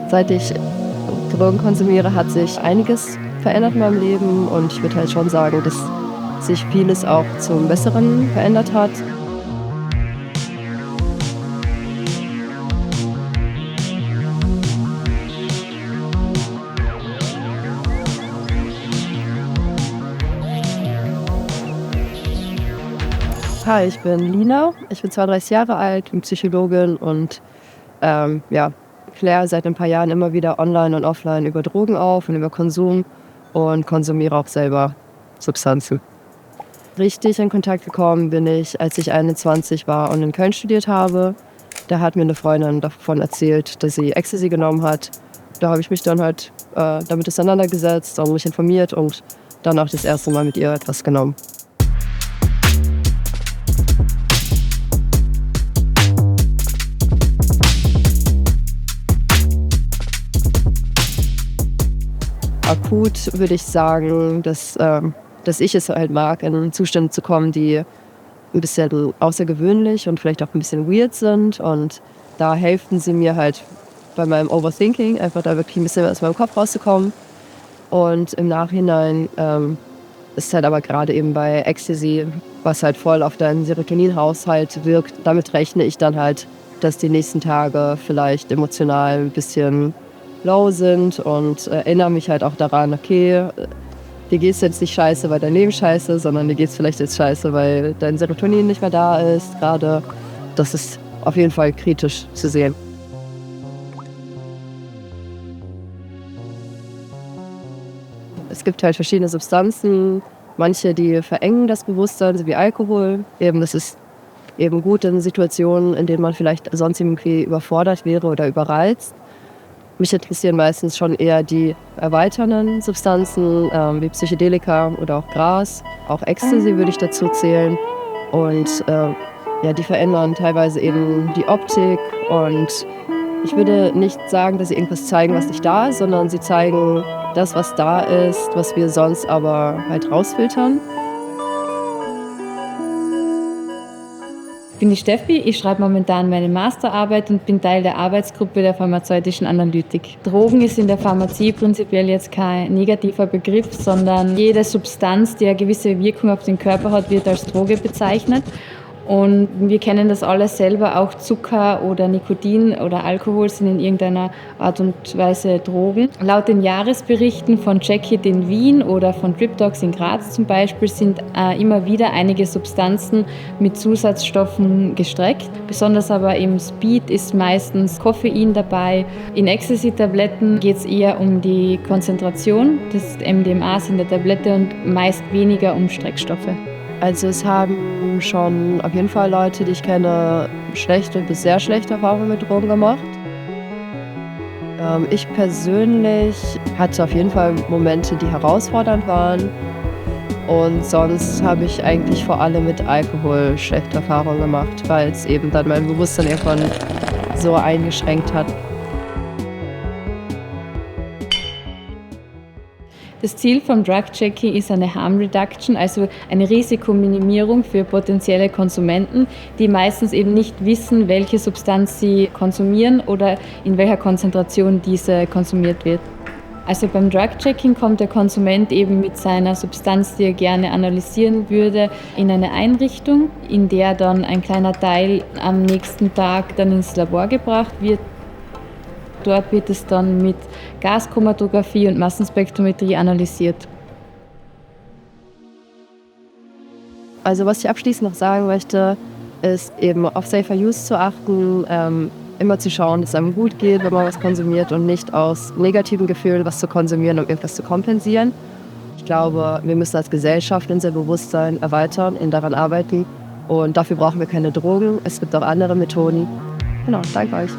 Seit ich Drogen konsumiere, hat sich einiges verändert in meinem Leben und ich würde halt schon sagen, dass sich vieles auch zum Besseren verändert hat. Hi, ich bin Lina, ich bin 32 Jahre alt, bin Psychologin und ja, kläre seit ein paar Jahren immer wieder online und offline über Drogen auf und über Konsum und konsumiere auch selber Substanzen. Richtig in Kontakt gekommen bin ich, als ich 21 war und in Köln studiert habe. Da hat mir eine Freundin davon erzählt, dass sie Ecstasy genommen hat. Da habe ich mich dann halt damit auseinandergesetzt und mich informiert und dann auch das erste Mal mit ihr etwas genommen. Akut würde ich sagen, dass ich es halt mag, in Zustände zu kommen, die ein bisschen außergewöhnlich und vielleicht auch ein bisschen weird sind. Und da helfen sie mir halt bei meinem Overthinking, einfach da wirklich ein bisschen aus meinem Kopf rauszukommen. Und im Nachhinein ist halt aber gerade eben bei Ecstasy, was halt voll auf deinen Serotoninhaushalt wirkt, damit rechne ich dann halt, dass die nächsten Tage vielleicht emotional ein bisschen low sind und erinnere mich halt auch daran, okay, dir geht's jetzt nicht scheiße, weil dein Leben scheiße ist, sondern dir geht's vielleicht jetzt scheiße, weil dein Serotonin nicht mehr da ist gerade. Das ist auf jeden Fall kritisch zu sehen. Es gibt halt verschiedene Substanzen, manche, die verengen das Bewusstsein, so wie Alkohol. Eben, das ist eben gut in Situationen, in denen man vielleicht sonst irgendwie überfordert wäre oder überreizt. Mich interessieren meistens schon eher die erweiternden Substanzen, wie Psychedelika oder auch Gras. Auch Ecstasy würde ich dazu zählen. Und ja, die verändern teilweise eben die Optik. Und ich würde nicht sagen, dass sie irgendwas zeigen, was nicht da ist, sondern sie zeigen das, was da ist, was wir sonst aber halt rausfiltern. Ich bin die Steffi, ich schreibe momentan meine Masterarbeit und bin Teil der Arbeitsgruppe der pharmazeutischen Analytik. Drogen ist in der Pharmazie prinzipiell jetzt kein negativer Begriff, sondern jede Substanz, die eine gewisse Wirkung auf den Körper hat, wird als Droge bezeichnet. Und wir kennen das alle selber, auch Zucker oder Nikotin oder Alkohol sind in irgendeiner Art und Weise Drogen. Laut den Jahresberichten von Check-It in Wien oder von Trip Dogs in Graz zum Beispiel sind immer wieder einige Substanzen mit Zusatzstoffen gestreckt. Besonders aber im Speed ist meistens Koffein dabei. In Ecstasy-Tabletten geht es eher um die Konzentration des MDMAs in der Tablette und meist weniger um Streckstoffe. Also es haben schon auf jeden Fall Leute, die ich kenne, schlechte bis sehr schlechte Erfahrungen mit Drogen gemacht. Ich persönlich hatte auf jeden Fall Momente, die herausfordernd waren. Und sonst habe ich eigentlich vor allem mit Alkohol schlechte Erfahrungen gemacht, weil es eben dann mein Bewusstsein irgendwann so eingeschränkt hat. Das Ziel vom Drug-Checking ist eine Harm Reduction, also eine Risikominimierung für potenzielle Konsumenten, die meistens eben nicht wissen, welche Substanz sie konsumieren oder in welcher Konzentration diese konsumiert wird. Also beim Drug-Checking kommt der Konsument eben mit seiner Substanz, die er gerne analysieren würde, in eine Einrichtung, in der dann ein kleiner Teil am nächsten Tag dann ins Labor gebracht wird. Dort wird es dann mit Gaschromatographie und Massenspektrometrie analysiert. Also was ich abschließend noch sagen möchte, ist eben auf Safer Use zu achten, immer zu schauen, dass es einem gut geht, wenn man was konsumiert und nicht aus negativen Gefühlen was zu konsumieren, um irgendwas zu kompensieren. Ich glaube, wir müssen als Gesellschaft unser Bewusstsein erweitern und daran arbeiten. Und dafür brauchen wir keine Drogen. Es gibt auch andere Methoden. Genau, danke euch.